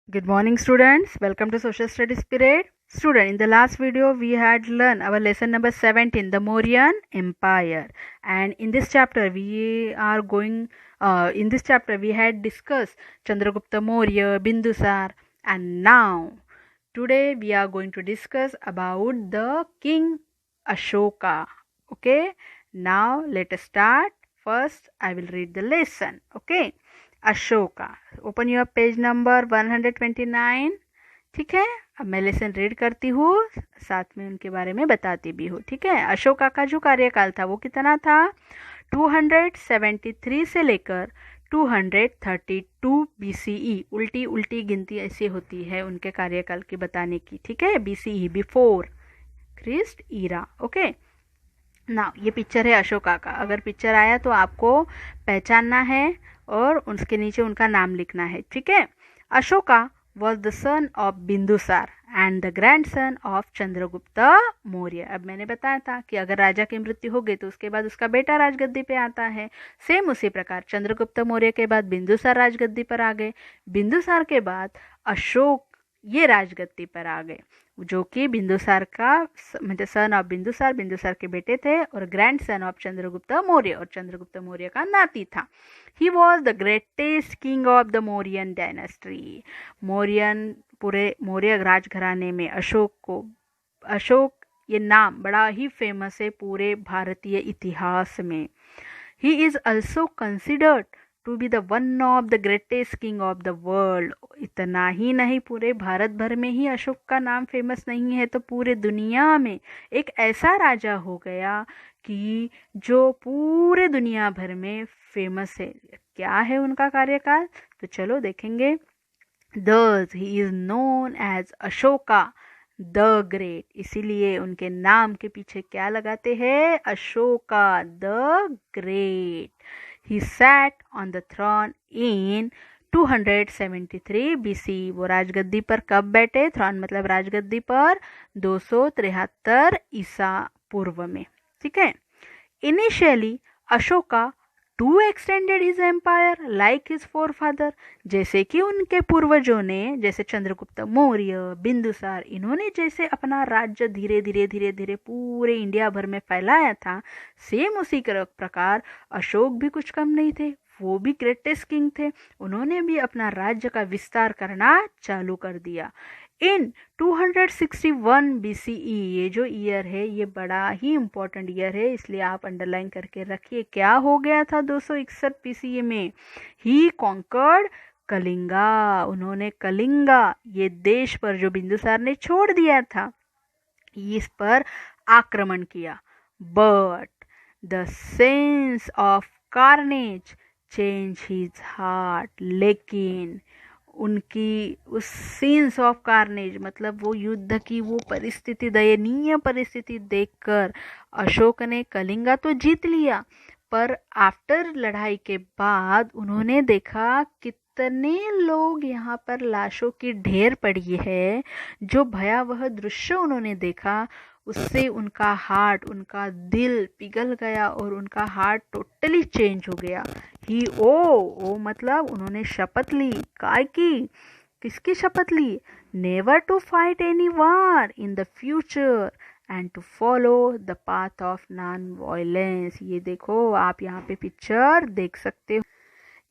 Good morning, students. Welcome to Social Studies period. Student, in the last video we had learned our lesson number 17, the Mauryan Empire, and in this chapter we are going. In this chapter we had discussed Chandragupta Maurya, Bindusar, and now today we are going to discuss about the King Ashoka. Okay. Now let us start. First, I will read the lesson. Okay. Ashoka, open your page number 129. ठीक है, अब मैं lesson read करती हूँ, साथ में उनके बारे में बताती भी हूँ. ठीक है, अशोका का जो कार्यकाल था वो कितना था? 273 से लेकर 232 BCE. उल्टी उल्टी गिनती ऐसी होती है उनके कार्यकाल की बताने की. ठीक है, BCE before Christ era. Okay, ना ये पिक्चर है अशोका का. अगर पिक्चर आया तो आपको पहचानना है और उसके नीचे उनका नाम लिखना है. ठीक है, Ashoka was the son of Bindusara and the grandson of Chandragupta Maurya. अब मैंने बताया था कि अगर राजा की मृत्यु हो गई तो उसके बाद उसका बेटा राजगद्दी पे आता है. सेम उसी प्रकार चंद्रगुप्त मौर्य के बाद बिंदुसार राजगद्दी पर आ गए. बिंदुसार के बाद अशोक ये राजगद्दी पर आ गए, जो कि बिंदुसार का मतलब सन ऑफ बिंदुसार, बिंदुसार के बेटे थे, और grand son of Chandragupta Maurya, और चंद्रगुप्त मौर्य का नाती था. He was the greatest king of the Mauryan dynasty. Mauryan पूरे मौर्य राजघराने में अशोक ये नाम बड़ा ही फेमस है पूरे भारतीय इतिहास में. He is also considered to be the one of the greatest king of the world. इतना ही नहीं, पूरे भारत भर में ही अशोक का नाम फेमस नहीं है तो पूरे दुनिया में एक ऐसा राजा हो गया कि जो पूरे दुनिया भर में फेमस है. क्या है उनका कार्यकाल? तो चलो देखेंगे. Thus he is known as Ashoka the great. इसीलिए उनके नाम के पीछे क्या लगाते हैं? Ashoka the great. He sat on the throne in 273 BC. वो राजगद्दी पर कब बैठे? थ्रॉन मतलब राजगद्दी पर 273 ईसा पूर्व में. ठीक है. Initially Ashoka too extended his empire like his forefather. जैसे कि उनके पूर्वजों ने, जैसे चंद्रगुप्त मौर्य, बिंदुसार, इन्होंने जैसे अपना राज्य धीरे धीरे धीरे धीरे पूरे इंडिया भर में फैलाया था, सेम उसी प्रकार अशोक भी कुछ कम नहीं थे. वो भी ग्रेटेस्ट किंग थे. उन्होंने भी अपना राज्य का विस्तार करना चालू कर दिया. इन 261 BCE, ये जो ईयर है ये बड़ा ही इम्पोर्टेंट ईयर है, इसलिए आप अंडरलाइन करके रखिए. क्या हो गया था 261 BCE में? He conquered Kalinga. उन्होंने कलिंगा ये देश पर जो बिंदुसार ने छोड़ दिया था, इस पर आक्रमण किया. But the sense of carnage change his heart. लेकिन उनकी उस सीन्स ऑफ कार्नेज मतलब वो युद्ध की वो परिस्थिति, दयनीय परिस्थिति देखकर अशोक ने कलिंगा तो जीत लिया, पर आफ्टर लड़ाई के बाद उन्होंने देखा कितने लोग यहाँ पर लाशों की ढेर पड़ी है. जो भयावह दृश्य उन्होंने देखा उससे उनका हार्ट, उनका दिल पिघल गया और उनका हार्ट टोटली चेंज हो गया. ही ओ मतलब उन्होंने शपथ ली. काय की? किसकी शपथ ली? Never to fight any war in the future and to follow the path of non violence. ये देखो, आप यहाँ पे पिक्चर देख सकते हो.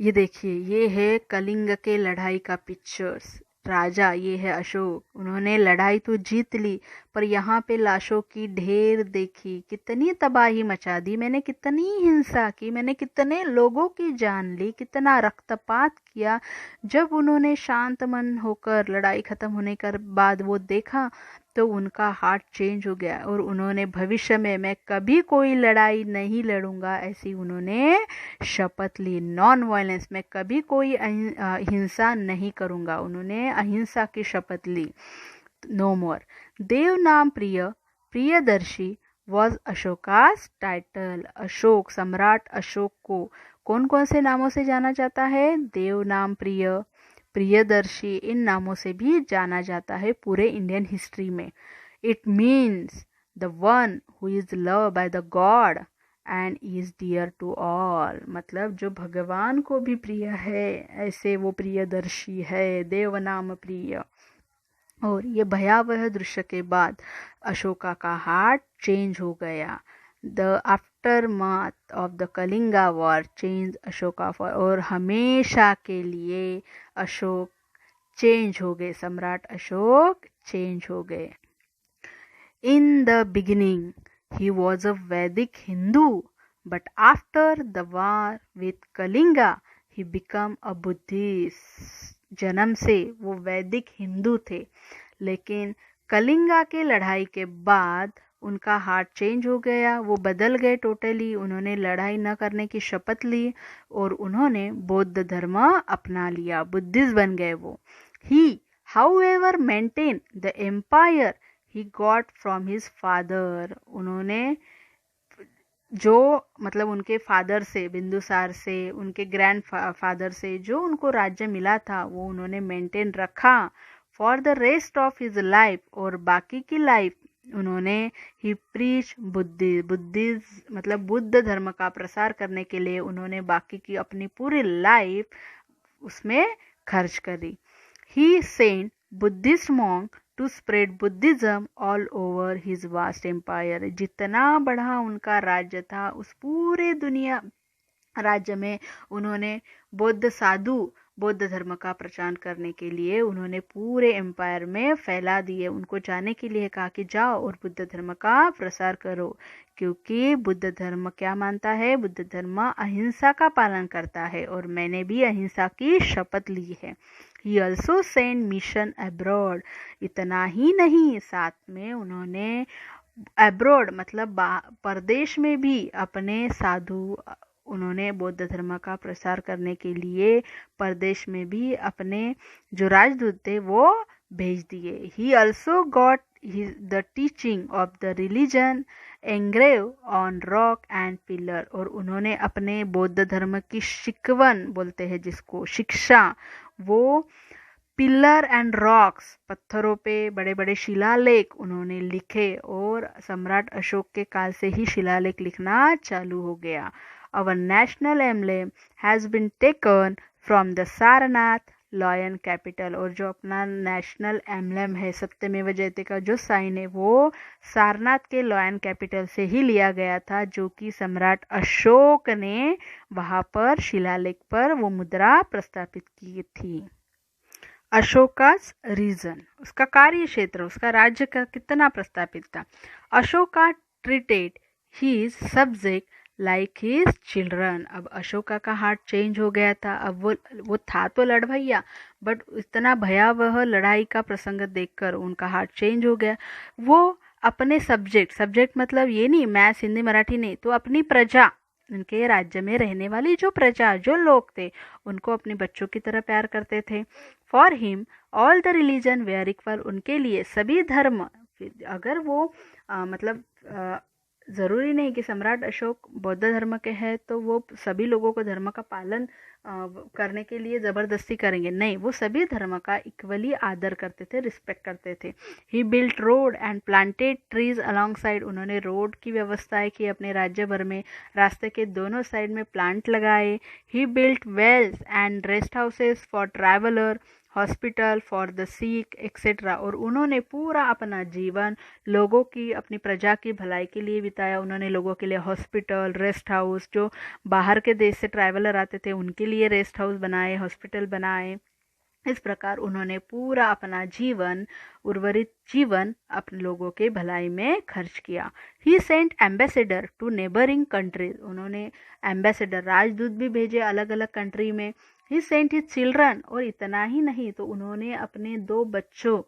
ये देखिए, ये है कलिंग के लड़ाई का पिक्चर्स. राजा ये है अशोक. उन्होंने लड़ाई तो जीत ली, पर यहाँ पे लाशों की ढेर देखी, कितनी तबाही मचा दी मैंने, कितनी हिंसा की मैंने, कितने लोगों की जान ली, कितना रक्तपात किया. जब उन्होंने शांत मन होकर लड़ाई खत्म होने के बाद वो देखा तो उनका हार्ट चेंज हो गया और उन्होंने भविष्य में मैं कभी कोई लड़ाई नहीं लड़ूंगा ऐसी उन्होंने शपथ ली. नॉन वायलेंस में कभी कोई हिंसा नहीं करूंगा, उन्होंने अहिंसा की शपथ ली. नो मोर. देव नाम प्रियदर्शी वॉज अशोकास टाइटल. अशोक, सम्राट अशोक को कौन कौन से नामों से जाना जाता है? देव नाम प्रियदर्शी, इन नामों से भी जाना जाता है पूरे इंडियन हिस्ट्री में. It means the one who is love by the God and is dear to all, मतलब जो भगवान को भी प्रिय है, ऐसे वो प्रियदर्शी है, देव नाम प्रिय। और ये भयावह दृश्य के बाद अशोका का हार्ट चेंज हो गया। The aftermath of the Kalinga war change Ashoka for, और हमेशा के लिए अशोक चेंज हो गए, सम्राट अशोक चेंज हो गए। In the beginning he was a Vedic Hindu, but after the war with Kalinga he became a Buddhist। जन्म से वो वैदिक हिंदू थे, लेकिन कलिंगा के लड़ाई के बाद उनका हार्ट चेंज हो गया, वो बदल गए टोटली। उन्होंने लड़ाई न करने की शपथ ली और उन्होंने बौद्ध धर्म अपना लिया, बुद्धिस्ट बन गए वो। ही however maintained the empire he got from his father। उन्होंने जो मतलब उनके फादर से, बिंदुसार से, उनके ग्रैंड फादर से जो उनको राज्य मिला था वो उन्होंने मेंटेन रखा for the rest of his life. और बाकी की लाइफ उन्होंने ही प्रीच बुद्धिज्म मतलब बुद्ध धर्म का प्रसार करने के लिए उन्होंने बाकी की अपनी पूरी लाइफ उसमें खर्च करी। He sent Buddhist monk to spread Buddhism all over his vast empire. जितना बड़ा उनका राज्य था उस पूरे दुनिया राज्य में उन्होंने बौद्ध साधु बौद्ध धर्म का प्रचार करने के लिए उन्होंने पूरे एम्पायर में फैला दिए। उनको जाने के लिए कहा कि जाओ और बुद्ध धर्म का प्रसार करो, क्योंकि बुद्ध धर्म क्या मानता है, बुद्ध धर्म अहिंसा का पालन करता है और मैंने भी अहिंसा की शपथ ली है। He also sent mission abroad। इतना ही नहीं, साथ में उन्होंने अब्रॉड मतलब परदेश में भी अपने साधु उन्होंने बौद्ध धर्म का प्रसार करने के लिए परदेश में भी अपने जो राजदूत थे वो भेज दिए। He also got the teaching of the religion engraved on rock and pillar। और उन्होंने अपने बौद्ध धर्म की शिकवन बोलते हैं जिसको, शिक्षा, वो पिलर एंड रॉक्स पत्थरों पे बड़े बड़े शिलालेख उन्होंने लिखे और सम्राट अशोक के काल से ही शिलालेख लिखना चालू हो गया। Our national emblem has been taken from the Sarnath lion capital. और जो अपना नेशनल एम्बलम है सत्यमेव जयते का जो साइन है वो सारनाथ के लॉयन कैपिटल से ही लिया गया था, जो कि सम्राट अशोक ने वहां पर शिलालेख पर वो मुद्रा प्रस्थापित की थी। अशोका's रीजन, उसका कार्य क्षेत्र, उसका राज्य का कितना प्रस्तापित था। Ashoka treated his subject like his children. अब अशोका का हार्ट चेंज हो गया था, अब वो था तो लड़भैया, बट इतना भयावह लड़ाई का प्रसंग देखकर उनका हार्ट चेंज हो गया। वो अपने सब्जेक्ट मतलब ये नहीं मैथ्स हिंदी मराठी नहीं, तो अपनी प्रजा, उनके राज्य में रहने वाली जो प्रजा जो लोग थे उनको अपने बच्चों की तरह प्यार करते थे। For him all the religion were equal. उनके लिए सभी धर्म, अगर वो मतलब ज़रूरी नहीं कि सम्राट अशोक बौद्ध धर्म के हैं तो वो सभी लोगों को धर्म का पालन करने के लिए ज़बरदस्ती करेंगे, नहीं, वो सभी धर्म का इक्वली आदर करते थे, रिस्पेक्ट करते थे। He built road and planted trees along side. उन्होंने रोड की व्यवस्थाएं की अपने राज्य भर में, रास्ते के दोनों साइड में प्लांट लगाए। He built wells and rest houses for traveller, hospital for the sick etcetera. और उन्होंने पूरा अपना जीवन लोगों की, अपनी प्रजा की भलाई के लिए बिताया। उन्होंने लोगों के लिए हॉस्पिटल, रेस्ट हाउस, जो बाहर के देश से ट्रैवलर आते थे उनके लिए रेस्ट हाउस बनाए, हॉस्पिटल बनाए। इस प्रकार उन्होंने पूरा अपना जीवन, उर्वरित जीवन अपने लोगों के भलाई में खर्च किया। He sent ambassador to neighbouring countries. उन्होंने एम्बेसडर, राजदूत भी भेजे अलग अलग कंट्री में। He sent his children. और इतना ही नहीं तो उन्होंने अपने 2 बच्चों,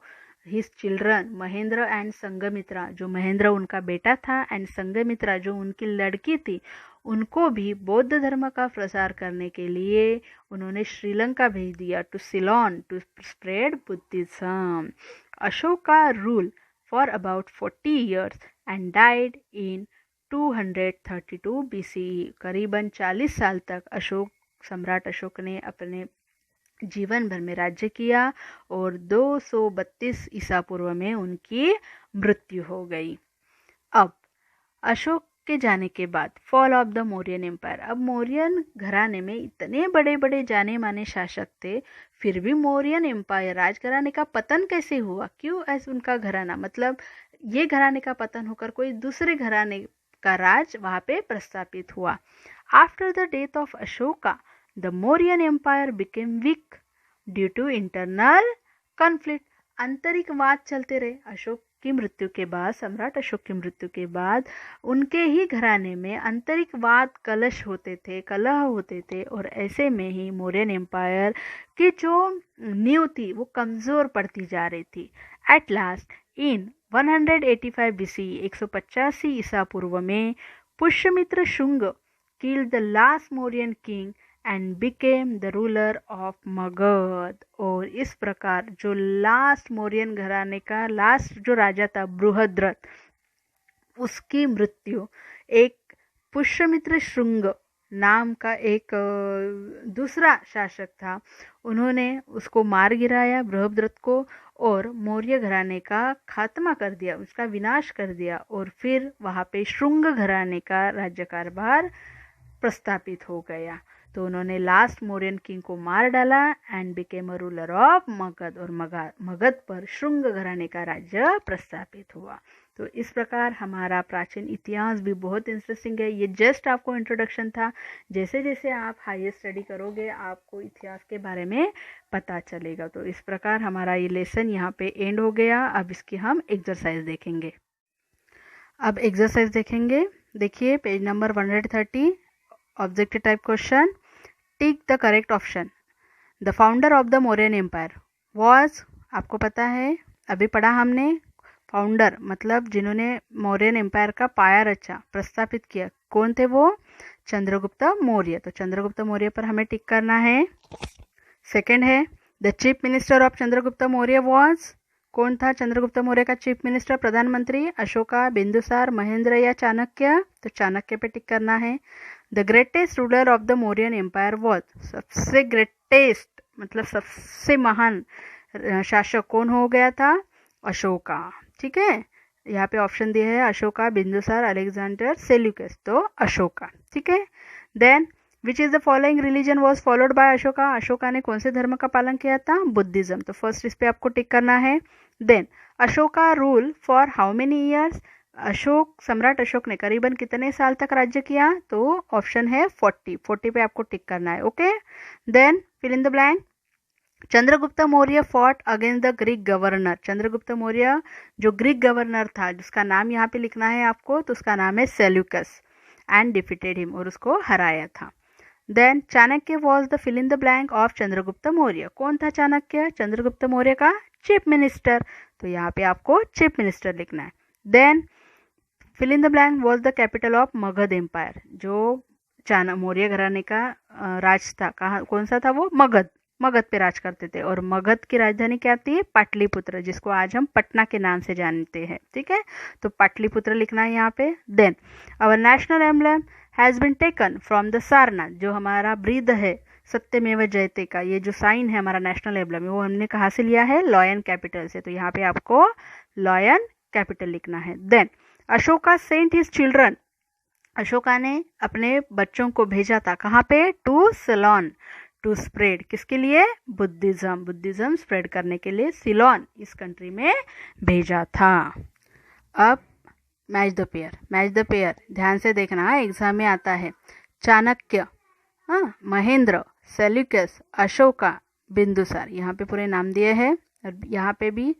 his children Mahendra and Sanghamitra, जो महेंद्र उनका बेटा था एंड संगमित्रा जो उनकी लड़की थी, उनको भी बौद्ध धर्म का प्रसार करने के लिए उन्होंने श्रीलंका भेज दिया, to Ceylon, to spread Buddhism. Ashoka rule for about 40 years and died in 232 BCE। करीबन 40 साल तक सम्राट अशोक ने अपने जीवन भर में राज्य किया और 232 ईसा पूर्व में उनकी मृत्यु हो गई। अब अशोक के जाने के बाद, fall of the Mauryan empire. अब मौर्यन घराने में इतने बड़े बड़े जाने माने शासक थे, फिर भी मौर्यन एम्पायर राजघराने का पतन कैसे हुआ? क्यों ऐसे उनका घराना, मतलब ये घराने का पतन होकर कोई दूसरे घराने का राज वहाँ पे प्रस्थापित हुआ। After the death of Ashoka the Mauryan empire became weak due to internal conflict. आंतरिक वाद चलते रहे। अशोक की मृत्यु के बाद, सम्राट अशोक की मृत्यु के बाद उनके ही घराने में आंतरिक वाद कलह होते थे और ऐसे में ही मौर्यन एम्पायर की जो नींव थी वो कमज़ोर पड़ती जा रही थी। एट लास्ट इन 185 BC 185 ईसा पूर्व में Pushyamitra Shunga killed the last Mauryan king and became the ruler of Magadh. और इस प्रकार जो लास्ट मौर्यन घराने का लास्ट जो राजा था बृहद्रथ, उसकी मृत्यु एक पुष्यमित्र शुंग नाम का एक दूसरा शासक था, उन्होंने उसको मार गिराया बृहद्रथ को और मौर्य घराने का खात्मा कर दिया, उसका विनाश कर दिया। और फिर वहाँ पे शुंग घराने का राज्य कारभार प्रस्थापित हो गया। तो उन्होंने लास्ट मौर्यन किंग को मार डाला and became a ruler of Magadh, और मगध पर शुंग घराने का राज्य प्रस्थापित हुआ। तो इस प्रकार हमारा प्राचीन इतिहास भी बहुत इंटरेस्टिंग है। ये जस्ट आपको इंट्रोडक्शन था। जैसे जैसे आप हायर स्टडी करोगे आपको इतिहास के बारे में पता चलेगा। तो इस प्रकार हमारा ये लेसन यहाँ पे एंड हो गया। अब इसकी हम एक्सरसाइज देखेंगे। अब एक्सरसाइज देखेंगे। देखिए page number 130, objective type question. Tick the correct option. The founder of the Mauryan empire was, आपको पता है अभी पढ़ा हमने, फाउंडर मतलब जिन्होंने मौर्यन एम्पायर का पाया रचा, प्रस्थापित किया, कौन थे वो? चंद्रगुप्त मौर्य। तो चंद्रगुप्त मौर्य पर हमें टिक करना है। सेकंड है the chief minister of Chandragupta Maurya was, कौन था चंद्रगुप्त मौर्य का चीफ मिनिस्टर, प्रधानमंत्री? अशोका, बिंदुसार, महेंद्र या चाणक्य? तो चाणक्य पे टिक करना है। The greatest ruler of the Mauryan empire was, सबसे ग्रेटेस्ट मतलब सबसे महान शासक कौन हो गया था? अशोका। ठीक है, यहाँ पे ऑप्शन दिए है अशोका, बिंदुसार, अलेक्जेंडर, सेल्यूकस। तो अशोका। ठीक है। Then which is the following religion was followed by Ashoka, Ashoka ने कौन से धर्म का पालन किया था? बुद्धिज्म। तो फर्स्ट इस पे आपको टिक करना है। Then Ashoka rule for how many years, सम्राट अशोक ने करीबन कितने साल तक राज्य किया? तो ऑप्शन है 40 पे आपको टिक करना है। Okay. Then fill in the blank. Chandragupta Maurya fought against the Greek governor, Chandragupta Maurya जो ग्रीक गवर्नर था जिसका नाम यहाँ पे लिखना है आपको, तो उसका नाम है सेल्यूकस, एंड डिफीटेड हिम, और उसको हराया था। Then Chanakya was the fill in the blank of Chandragupta Maurya, कौन था चाणक्य? चंद्रगुप्त मौर्य का चीफ मिनिस्टर। तो यहाँ पे आपको चीफ मिनिस्टर लिखना है। Then fill in the blank was the capital of Magadh empire, जो मौर्य घराने का राज था, कहाँ कौन सा था वो? मगध पे राज करते थे। और मगध की राजधानी क्या थी? पाटलिपुत्र, जिसको आज हम पटना के नाम से जानते हैं। ठीक है, तो पाटलिपुत्र लिखना है यहाँ पे। Then our national emblem has been taken from the Sarnath, जो हमारा ब्रीद है सत्यमेव जयते का, ये जो साइन है हमारा नेशनल एम्बलम, वो हमने कहाँ से लिया है? लॉयन कैपिटल से। तो यहाँ पे आपको लॉयन कैपिटल लिखना है। Then Ashoka sent his children, Ashoka ने अपने बच्चों को भेजा था कहाँ पे? टू सिलोन, टू स्प्रेड, किसके लिए? बुद्धिज्म स्प्रेड करने के लिए सिलोन इस कंट्री में भेजा था। अब मैच द पेयर ध्यान से देखना, एग्जाम में आता है। चाणक्य, महेंद्र, सेल्यूकस, अशोका, बिंदुसार, यहाँ पे पूरे नाम दिए हैं। यहाँ पे भी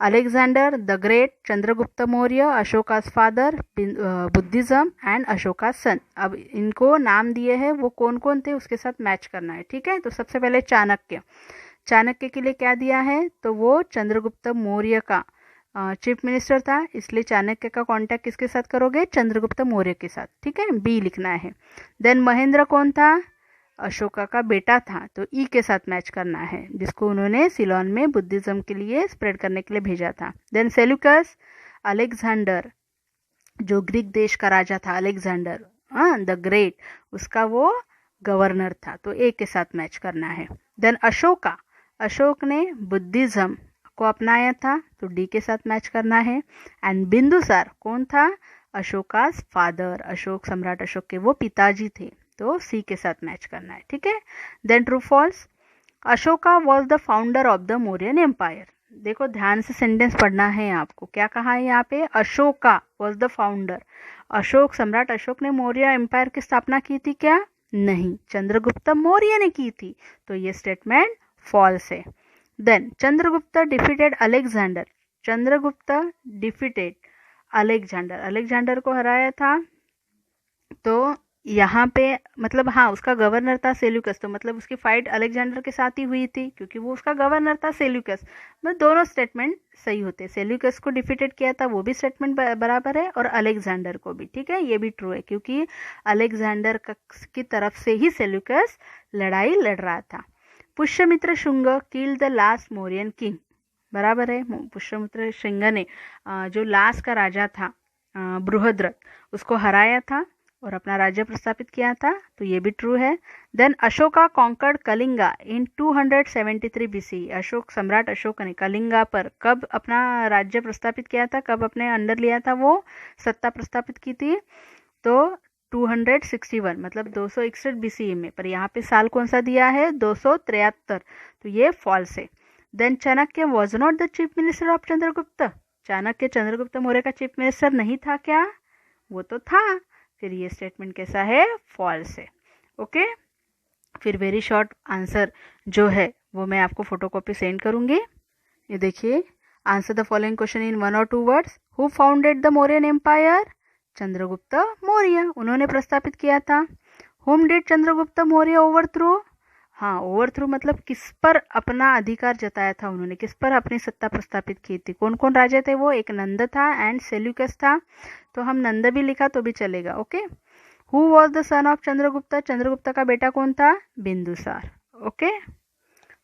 Alexander the Great, Chandragupta Maurya, Ashoka's father, Buddhism and Ashoka son. अब इनको नाम दिए हैं, वो कौन कौन थे उसके साथ मैच करना है। ठीक है, तो सबसे पहले चाणक्य के लिए क्या दिया है? तो वो चंद्रगुप्त मौर्य का चीफ मिनिस्टर था, इसलिए चाणक्य का कांटेक्ट किसके साथ करोगे? चंद्रगुप्त मौर्य के साथ। ठीक है, बी लिखना है। देन महेंद्र कौन था? अशोका का बेटा था, तो ई के साथ मैच करना है, जिसको उन्होंने सिलोन में बुद्धिज्म के लिए स्प्रेड करने के लिए भेजा था। देन सेल्यूकस, अलेक्जेंडर जो ग्रीक देश का राजा था, अलेक्जेंडर द ग्रेट, उसका वो गवर्नर था, तो ए के साथ मैच करना है। देन अशोक ने बुद्धिज्म को अपनाया था, तो डी के साथ मैच करना है। एंड बिंदुसार कौन था? अशोकास फादर, अशोक सम्राट अशोक के वो पिताजी थे, तो सी के साथ मैच करना है, ठीक है। Then true false, Ashoka was the founder of the Mauryan empire. देखो ध्यान से सेंटेंस पढ़ना है आपको, क्या कहा है यहाँ पे, Ashoka was the founder, Ashok सम्राट अशोक ने मौर्य एम्पायर की स्थापना की थी क्या, नहीं, चंद्रगुप्त मौर्य ने की थी, तो ये स्टेटमेंट फॉल्स है। Then Chandragupta defeated Alexander, Chandragupta defeated Alexander, Alexander को हराया था, तो यहाँ पे मतलब हाँ उसका गवर्नर था सेल्यूकस, तो मतलब उसकी फाइट अलेक्जेंडर के साथ ही हुई थी क्योंकि वो उसका गवर्नर था सेल्यूकस। मतलब दोनों स्टेटमेंट सही होते, सेल्यूकस को डिफीटेड किया था वो भी स्टेटमेंट बराबर है, और अलेक्जेंडर को भी, ठीक है, ये भी ट्रू है क्योंकि अलेक्जेंडर की तरफ से ही सेल्यूकस लड़ाई लड़ रहा था। Pushyamitra Shunga killed the last Mauryan king, बराबर है, पुष्यमित्र शुंग ने जो लास्ट का राजा था बृहद्रथ, उसको हराया था और अपना राज्य प्रस्थापित किया था, तो ये भी ट्रू है। देन अशोका कॉन्कर्ड कलिंगा इन 273 बीसी, अशोक सम्राट अशोक ने कलिंगा पर कब अपना राज्य प्रस्थापित किया था, कब अपने अंडर लिया था, वो सत्ता प्रस्थापित की थी, तो 261 मतलब 261 बीसी में, पर यहाँ पे साल कौन सा दिया है, 273, तो ये फॉल्स है। Then Chanakya was not the chief minister of Chandragupta, Chanakya Chandragupta Maurya का चीफ मिनिस्टर नहीं था क्या, वो तो था, फिर ये स्टेटमेंट कैसा है, फॉल्स है, ओके। फिर वेरी शॉर्ट आंसर जो है वो मैं आपको फोटोकॉपी सेंड करूंगी, ये देखिए, answer the following question in 1 और 2 words, who founded the Mauryan empire, Chandragupta Maurya, उन्होंने प्रस्थापित किया था। Whom did Chandragupta Maurya overthrow, हाँ ओवरथ्रो मतलब किस पर अपना अधिकार जताया था उन्होंने, किस पर अपनी सत्ता प्रस्थापित की थी, कौन कौन राजा थे वो, एक नंद था एंड सेल्यूकस था, तो हम नंद भी लिखा तो भी चलेगा, okay. Who was the son of Chandragupta, Chandragupta का बेटा कौन था, बिंदुसार, ओके।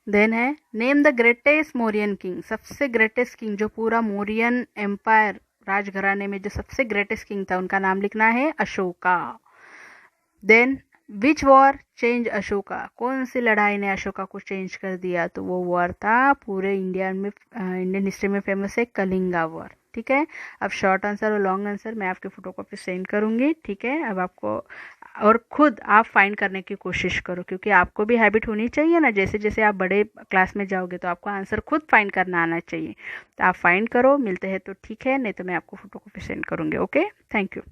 देन है name the greatest Mauryan king, सबसे ग्रेटेस्ट किंग जो पूरा मौर्यन एम्पायर राजघराने में जो सबसे ग्रेटेस्ट किंग था उनका नाम लिखना है, Ashoka. Then which war change Ashoka, कौन सी लड़ाई ने अशोका को चेंज कर दिया, तो वो वॉर था पूरे इंडियन हिस्ट्री में फेमस है कलिंगा वॉर, ठीक है। अब शॉर्ट आंसर और लॉन्ग आंसर मैं आपके फोटोकॉपी सेंड करूंगी, ठीक है। अब आपको और खुद आप फाइंड करने की कोशिश करो क्योंकि आपको भी हैबिट होनी चाहिए ना, जैसे जैसे आप बड़े क्लास में जाओगे तो आपको आंसर खुद फाइंड करना आना चाहिए, तो आप फाइंड करो, मिलते हैं तो ठीक है, नहीं तो मैं आपको फोटोकॉपी सेंड करूंगी, ओके। Thank you.